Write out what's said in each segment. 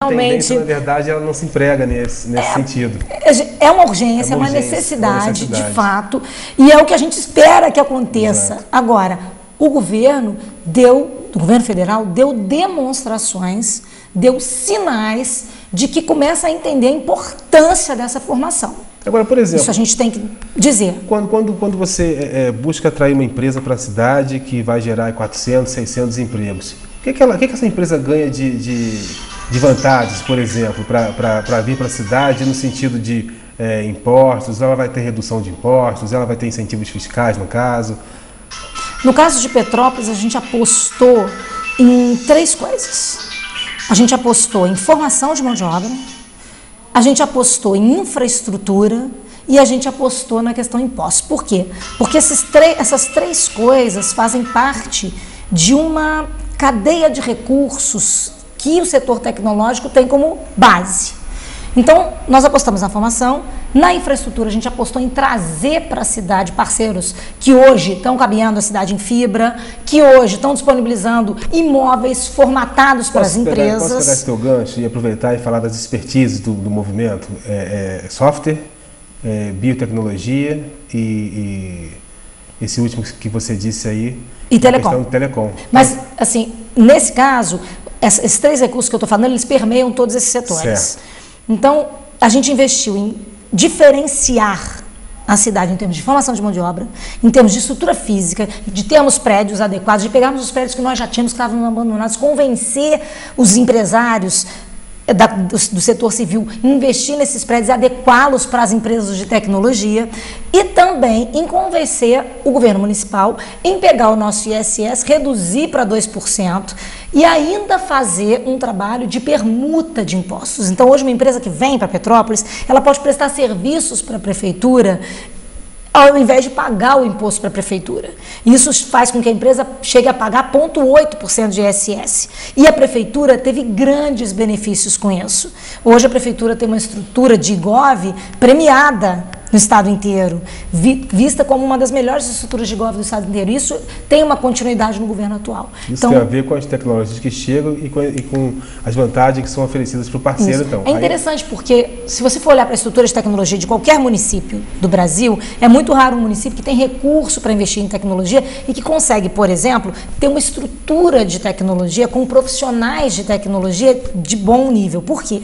tendência, na verdade, ela não se emprega nesse sentido. É uma urgência, é uma necessidade, de fato, e é o que a gente espera que aconteça. Exato. Agora, o governo federal deu demonstrações, deu sinais de que começa a entender a importância dessa formação. Agora, por exemplo... Isso a gente tem que dizer. Quando você busca atrair uma empresa para a cidade que vai gerar 400, 600 empregos, o que essa empresa ganha de vantagens, por exemplo, para vir para a cidade no sentido de impostos? Ela vai ter redução de impostos, ela vai ter incentivos fiscais, no caso? No caso de Petrópolis, a gente apostou em 3 coisas. A gente apostou em formação de mão de obra, a gente apostou em infraestrutura e a gente apostou na questão impostos. Por quê? Porque essas 3 coisas fazem parte de uma cadeia de recursos que o setor tecnológico tem como base. Então, nós apostamos na formação, na infraestrutura, a gente apostou em trazer para a cidade parceiros que hoje estão cabeando a cidade em fibra, que hoje estão disponibilizando imóveis formatados para as empresas. Posso pegar esse teu gancho e aproveitar e falar das expertises do movimento? Software, biotecnologia e esse último que você disse aí, e telecom. Questão de telecom. Mas, assim, nesse caso, esses 3 recursos que eu estou falando, eles permeiam todos esses setores. Certo. Então, a gente investiu em diferenciar a cidade em termos de formação de mão de obra, em termos de estrutura física, de termos prédios adequados, de pegarmos os prédios que nós já tínhamos, que estavam abandonados, convencer os empresários do setor civil, investir nesses prédios e adequá-los para as empresas de tecnologia e também em convencer o governo municipal em pegar o nosso ISS, reduzir para 2% e ainda fazer um trabalho de permuta de impostos. Então, hoje, uma empresa que vem para Petrópolis, ela pode prestar serviços para a prefeitura ao invés de pagar o imposto para a prefeitura. Isso faz com que a empresa chegue a pagar 0,8% de ISS. E a prefeitura teve grandes benefícios com isso. Hoje a prefeitura tem uma estrutura de IGOV premiada no estado inteiro, vista como uma das melhores estruturas de IGOV do estado inteiro. Isso tem uma continuidade no governo atual. Isso tem a ver com as tecnologias que chegam e com as vantagens que são oferecidas para o parceiro. Então. É interessante porque, se você for olhar para a estrutura de tecnologia de qualquer município do Brasil, é muito raro um município que tem recurso para investir em tecnologia e que consegue, por exemplo, ter uma estrutura de tecnologia com profissionais de tecnologia de bom nível. Por quê?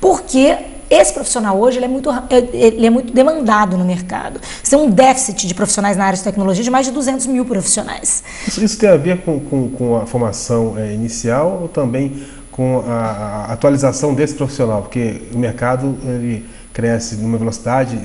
Porque esse profissional hoje ele é muito demandado no mercado. Você tem um déficit de profissionais na área de tecnologia de mais de 200 mil profissionais. Isso tem a ver com a formação inicial ou também com a atualização desse profissional? Porque o mercado ele cresce numa velocidade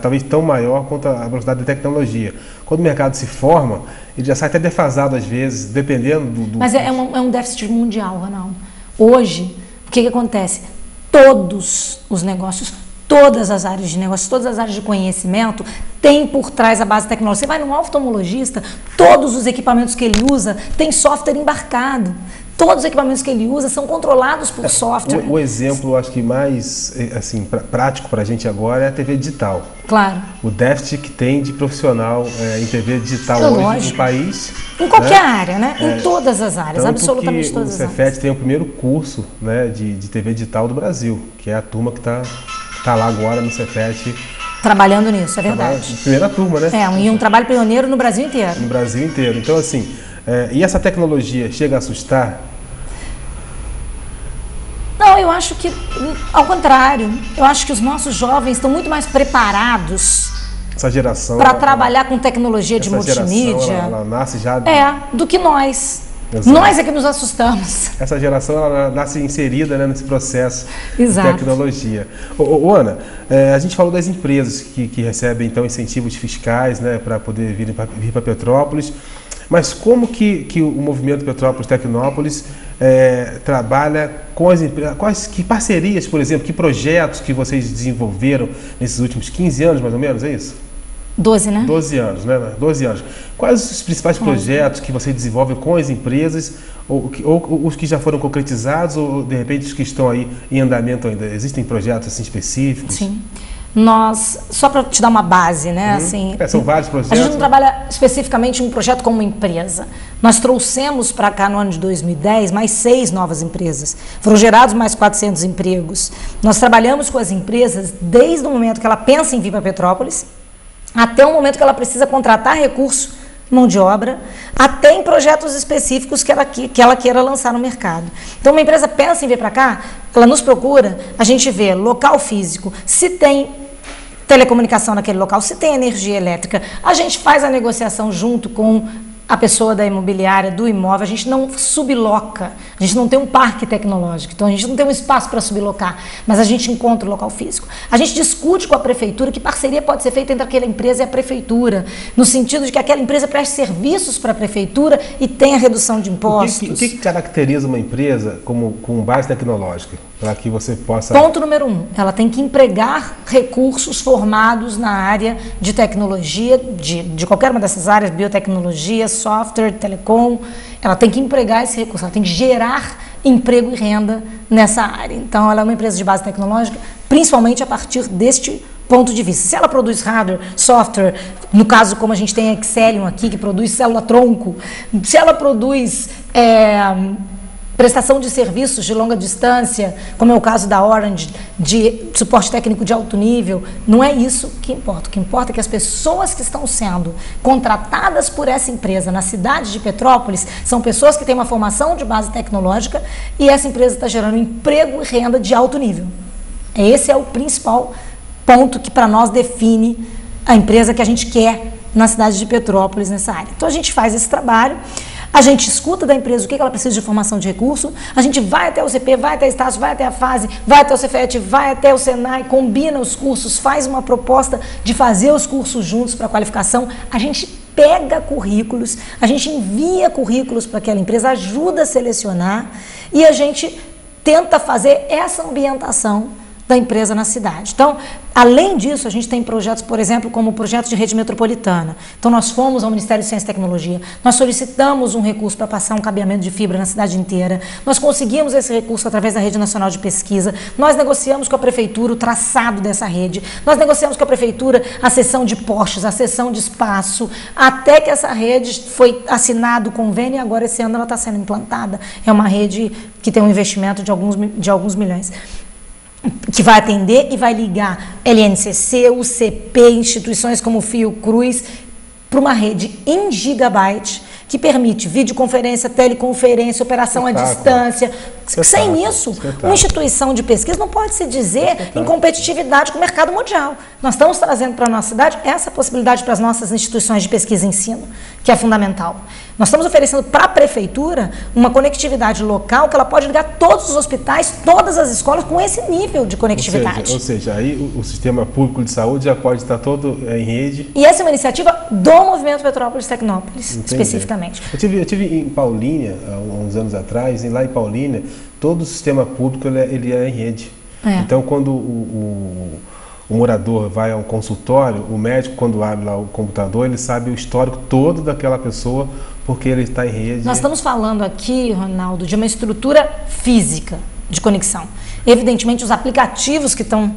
talvez tão maior quanto a velocidade da tecnologia. Quando o mercado se forma, ele já sai até defasado às vezes, dependendo do... Mas é um déficit mundial, Ronaldo. Hoje, o que acontece? Todos os negócios, todas as áreas de negócio, todas as áreas de conhecimento têm por trás a base tecnológica. Você vai num oftalmologista, todos os equipamentos que ele usa têm software embarcado. Todos os equipamentos que ele usa são controlados por software. O exemplo, acho que mais prático para a gente agora é a TV digital. Claro. O déficit que tem de profissional em TV digital hoje no país. Em qualquer área, né? Em todas as áreas, absolutamente todas as áreas. O Cefet tem o primeiro curso, né, de TV digital do Brasil, que é a turma que está lá agora no Cefet. Trabalhando nisso, é verdade. Primeira turma, né? E um trabalho pioneiro no Brasil inteiro. No Brasil inteiro. Então, assim, e essa tecnologia chega a assustar? Não, eu acho que, ao contrário, eu acho que os nossos jovens estão muito mais preparados essa geração para trabalhar com tecnologia de multimídia. Ela nasce já... do que nós. Exato. Nós é que nos assustamos. Essa geração ela nasce inserida, né, nesse processo Exato. de tecnologia. Ana, a gente falou das empresas que recebem então incentivos fiscais, né, para poder vir para Petrópolis. Mas como que o movimento Petrópolis Tecnópolis trabalha com as empresas? Que parcerias, por exemplo, que projetos que vocês desenvolveram nesses últimos 15 anos, mais ou menos, é isso? 12, né? 12 anos, né? 12 anos. Quais os principais projetos que vocês desenvolvem com as empresas, ou os que já foram concretizados, ou de repente os que estão aí em andamento ainda? Existem projetos assim específicos? Sim. só para te dar uma base, né? Assim, são vários projetos. A gente não trabalha especificamente em um projeto como uma empresa. Nós trouxemos para cá no ano de 2010 mais 6 novas empresas. Foram gerados mais 400 empregos. Nós trabalhamos com as empresas desde o momento que ela pensa em vir para Petrópolis até o momento que ela precisa contratar recurso, mão de obra, até em projetos específicos que ela queira lançar no mercado. Então, uma empresa pensa em vir para cá, ela nos procura, a gente vê local físico, se tem telecomunicação naquele local, se tem energia elétrica, a gente faz a negociação junto com a pessoa da imobiliária, do imóvel, a gente não subloca, a gente não tem um parque tecnológico, então a gente não tem um espaço para sublocar, mas a gente encontra o local físico. A gente discute com a prefeitura que parceria pode ser feita entre aquela empresa e a prefeitura, no sentido de que aquela empresa preste serviços para a prefeitura e tenha redução de impostos. O que caracteriza uma empresa com base tecnológica, para que você possa... Ponto número 1, ela tem que empregar recursos formados na área de tecnologia, de qualquer uma dessas áreas, biotecnologia, software, telecom, ela tem que empregar esse recurso, ela tem que gerar emprego e renda nessa área. Então, ela é uma empresa de base tecnológica, principalmente a partir deste ponto de vista. Se ela produz hardware, software, no caso como a gente tem a Excellium aqui, que produz célula-tronco, se ela produz prestação de serviços de longa distância, como é o caso da Orange, de suporte técnico de alto nível, não é isso que importa. O que importa é que as pessoas que estão sendo contratadas por essa empresa na cidade de Petrópolis são pessoas que têm uma formação de base tecnológica e essa empresa está gerando emprego e renda de alto nível. Esse é o principal ponto que para nós define a empresa que a gente quer na cidade de Petrópolis, nessa área. Então a gente faz esse trabalho, a gente escuta da empresa o que ela precisa de formação de recurso, a gente vai até o CP, vai até a Estácio, vai até a Fase, vai até o Cefet, vai até o Senai, combina os cursos, faz uma proposta de fazer os cursos juntos para qualificação, a gente pega currículos, a gente envia currículos para aquela empresa, ajuda a selecionar e a gente tenta fazer essa ambientação da empresa na cidade. Então, além disso, a gente tem projetos, por exemplo, como o projeto de rede metropolitana. Então, nós fomos ao Ministério de Ciência e Tecnologia, nós solicitamos um recurso para passar um cabeamento de fibra na cidade inteira, nós conseguimos esse recurso através da Rede Nacional de Pesquisa, nós negociamos com a Prefeitura o traçado dessa rede, nós negociamos com a Prefeitura a cessão de postes, a cessão de espaço, até que essa rede foi assinado o convênio e agora esse ano ela está sendo implantada. É uma rede que tem um investimento de alguns milhões, que vai atender e vai ligar LNCC, UCP, instituições como Fiocruz, para uma rede em gigabyte, que permite videoconferência, teleconferência, operação à distância. Sem isso, uma instituição de pesquisa não pode se dizer em competitividade com o mercado mundial. Nós estamos trazendo para a nossa cidade essa possibilidade para as nossas instituições de pesquisa e ensino, que é fundamental. Nós estamos oferecendo para a prefeitura uma conectividade local que ela pode ligar todos os hospitais, todas as escolas com esse nível de conectividade. Ou seja, aí o sistema público de saúde já pode estar todo em rede. E essa é uma iniciativa do Movimento Petrópolis Tecnópolis, especificamente. Eu tive em Paulínia, há uns anos atrás, e lá em Paulínia, todo o sistema público ele é em rede. Então, quando o morador vai a um consultório, o médico, quando abre lá o computador, ele sabe o histórico todo daquela pessoa, porque ele está em rede. Nós estamos falando aqui, Ronaldo, de uma estrutura física de conexão. Evidentemente, os aplicativos que estão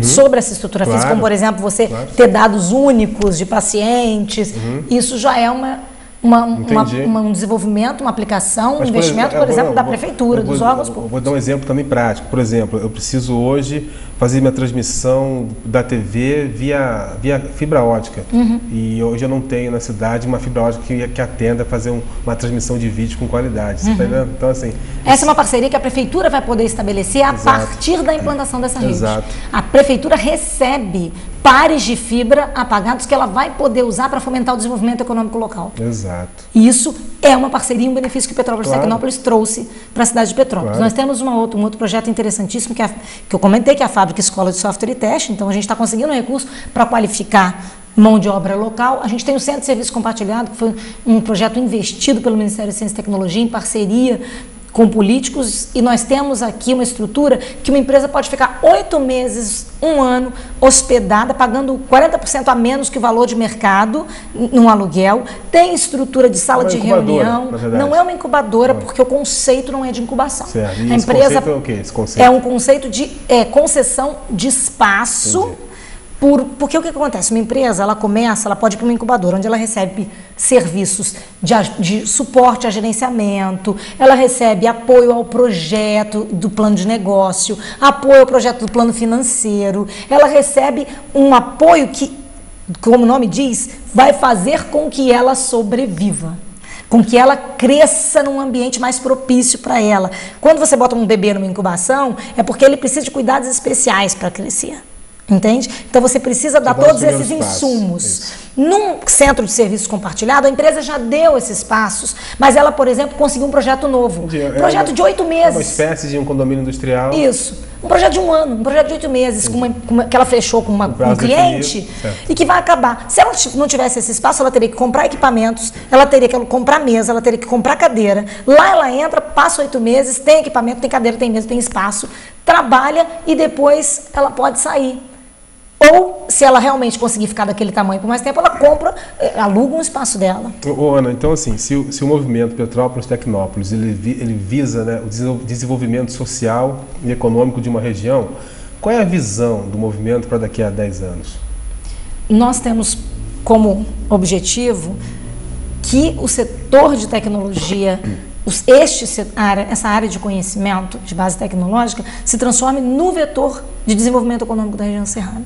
sobre essa estrutura física, como, por exemplo, você ter dados únicos de pacientes, isso já é um desenvolvimento, uma aplicação, um investimento, por exemplo, da prefeitura, dos órgãos públicos. Vou dar um exemplo também prático. Por exemplo, eu preciso hoje fazer minha transmissão da TV via fibra ótica. E hoje eu não tenho na cidade uma fibra ótica que atenda a fazer uma transmissão de vídeo com qualidade. Você tá entendendo? Então, assim, essa é uma parceria que a prefeitura vai poder estabelecer a partir da implantação dessa rede. A prefeitura recebe pares de fibra apagados que ela vai poder usar para fomentar o desenvolvimento econômico local. E isso é uma parceria, um benefício que o Petrópolis Tecnópolis trouxe para a cidade de Petrópolis. Nós temos um outro projeto interessantíssimo que eu comentei, que é a Fábrica Escola de Software e Teste. Então, a gente está conseguindo um recurso para qualificar mão de obra local. A gente tem o Centro de Serviço Compartilhado, que foi um projeto investido pelo Ministério de Ciência e Tecnologia em parceria com políticos, e nós temos aqui uma estrutura que uma empresa pode ficar 8 meses, 1 ano, hospedada, pagando 40% a menos que o valor de mercado num aluguel, tem estrutura de sala de reunião, não é uma incubadora, porque o conceito não é de incubação. A empresa é o quê? Esse conceito? É um conceito de concessão de espaço Porque o que acontece? Uma empresa, ela pode ir para uma incubadora, onde ela recebe serviços de suporte a gerenciamento, ela recebe apoio ao projeto do plano de negócio, apoio ao projeto do plano financeiro, ela recebe um apoio que, como o nome diz, vai fazer com que ela sobreviva, com que ela cresça num ambiente mais propício para ela. Quando você bota um bebê numa incubação, é porque ele precisa de cuidados especiais para crescer. Entende? Então você precisa dar todos esses insumos. Num centro de serviços compartilhado, a empresa já deu esses passos, mas ela, por exemplo, conseguiu um projeto novo. Um projeto de 8 meses. Uma espécie de um condomínio industrial. Isso. Um projeto de 1 ano, um projeto de 8 meses, que ela fechou com um cliente e que vai acabar. Se ela não tivesse esse espaço, ela teria que comprar equipamentos, ela teria que comprar mesa, ela teria que comprar cadeira. Lá ela entra, passa 8 meses, tem equipamento, tem cadeira, tem mesa, tem espaço, trabalha e depois ela pode sair. Ou, se ela realmente conseguir ficar daquele tamanho por mais tempo, ela aluga um espaço dela. Ana, então assim, se o movimento Petrópolis Tecnópolis, ele visa, né, o desenvolvimento social e econômico de uma região, qual é a visão do movimento para daqui a 10 anos? Nós temos como objetivo que o setor de tecnologia, essa área de conhecimento de base tecnológica, se transforme no vetor de desenvolvimento econômico da região serrana.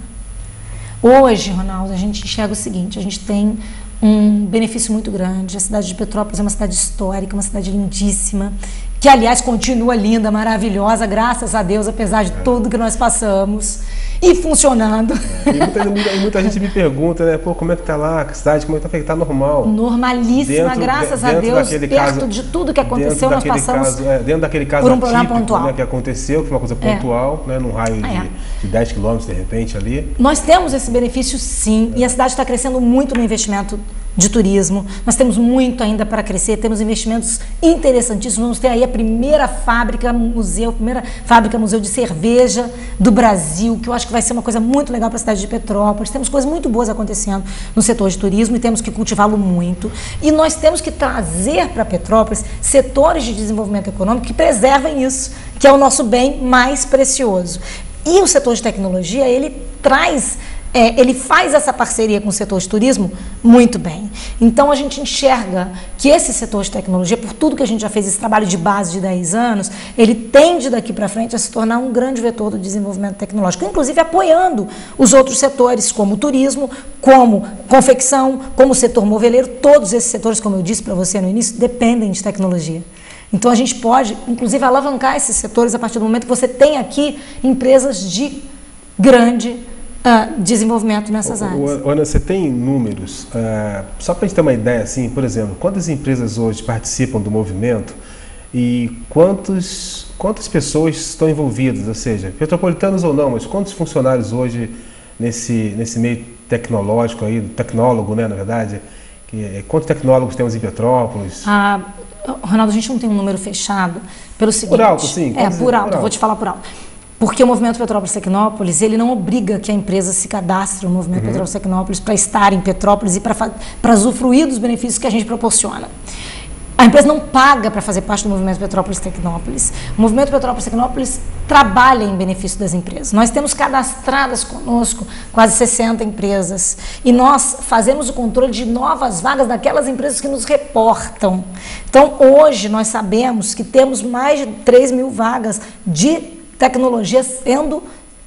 Hoje, Ronaldo, a gente enxerga o seguinte: a gente tem um benefício muito grande. A cidade de Petrópolis é uma cidade histórica, uma cidade lindíssima, que, aliás, continua linda, maravilhosa, graças a Deus, apesar de tudo que nós passamos, e funcionando. E muita gente me pergunta, né, pô, como é que tá lá a cidade, como é que tá normal? Normalíssima, graças a Deus, perto de tudo que aconteceu, nós passamos dentro daquele caso por um problema pontual. Né, que aconteceu, que foi uma coisa pontual, né, num raio de 10 quilômetros, de repente, ali. Nós temos esse benefício, sim, e a cidade está crescendo muito no investimento de turismo. Nós temos muito ainda para crescer, temos investimentos interessantíssimos. Vamos ter aí a primeira fábrica museu de cerveja do Brasil, que eu acho que vai ser uma coisa muito legal para a cidade de Petrópolis. Temos coisas muito boas acontecendo no setor de turismo e temos que cultivá-lo muito. E nós temos que trazer para Petrópolis setores de desenvolvimento econômico que preservem isso, que é o nosso bem mais precioso. E o setor de tecnologia, ele faz essa parceria com o setor de turismo muito bem. Então, a gente enxerga que esse setor de tecnologia, por tudo que a gente já fez, esse trabalho de base de 10 anos, ele tende daqui para frente a se tornar um grande vetor do desenvolvimento tecnológico, inclusive apoiando os outros setores, como o turismo, como confecção, como o setor moveleiro. Todos esses setores, como eu disse para você no início, dependem de tecnologia. Então, a gente pode, inclusive, alavancar esses setores a partir do momento que você tem aqui empresas de grande desenvolvimento nessas áreas. Ana, você tem números, só para a gente ter uma ideia, assim, por exemplo, quantas empresas hoje participam do movimento e quantas pessoas estão envolvidas, ou seja, petropolitanos ou não, mas quantos funcionários hoje nesse meio tecnológico aí, tecnólogo, né, na verdade, quantos tecnólogos temos em Petrópolis? Ronaldo, a gente não tem um número fechado pelo seguinte... Por alto, sim. Por alto, vou te falar por alto. Porque o Movimento Petrópolis Tecnópolis, ele não obriga que a empresa se cadastre no Movimento Petrópolis Tecnópolis para estar em Petrópolis e para usufruir dos benefícios que a gente proporciona. A empresa não paga para fazer parte do Movimento Petrópolis Tecnópolis. O Movimento Petrópolis Tecnópolis trabalha em benefício das empresas. Nós temos cadastradas conosco quase 60 empresas e nós fazemos o controle de novas vagas daquelas empresas que nos reportam. Então, hoje, nós sabemos que temos mais de 3 mil vagas de tecnologia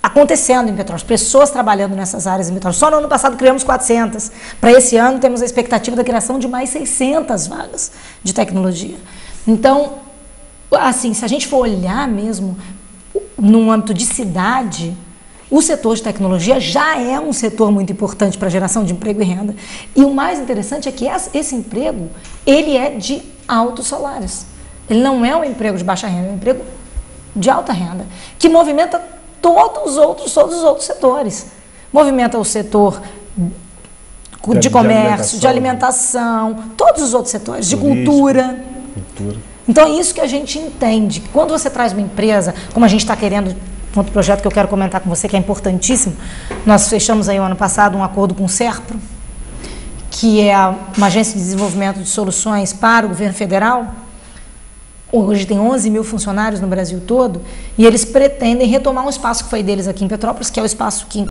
acontecendo em Petrópolis, pessoas trabalhando nessas áreas em Petrópolis. Só no ano passado criamos 400. Para esse ano temos a expectativa da criação de mais 600 vagas de tecnologia. Então, assim, se a gente for olhar mesmo no âmbito de cidade, o setor de tecnologia já é um setor muito importante para a geração de emprego e renda. E o mais interessante é que esse emprego, ele é de altos salários. Ele não é um emprego de baixa renda, é um emprego de alta renda, que movimenta todos os outros setores. Movimenta o setor de comércio, de alimentação, todos os outros setores, de cultura. Então, é isso que a gente entende. Quando você traz uma empresa, como a gente está querendo, outro projeto que eu quero comentar com você, que é importantíssimo, nós fechamos aí o ano passado um acordo com o SERPRO, que é uma agência de desenvolvimento de soluções para o governo federal. Hoje tem 11 mil funcionários no Brasil todo e eles pretendem retomar um espaço que foi deles aqui em Petrópolis, que é o espaço que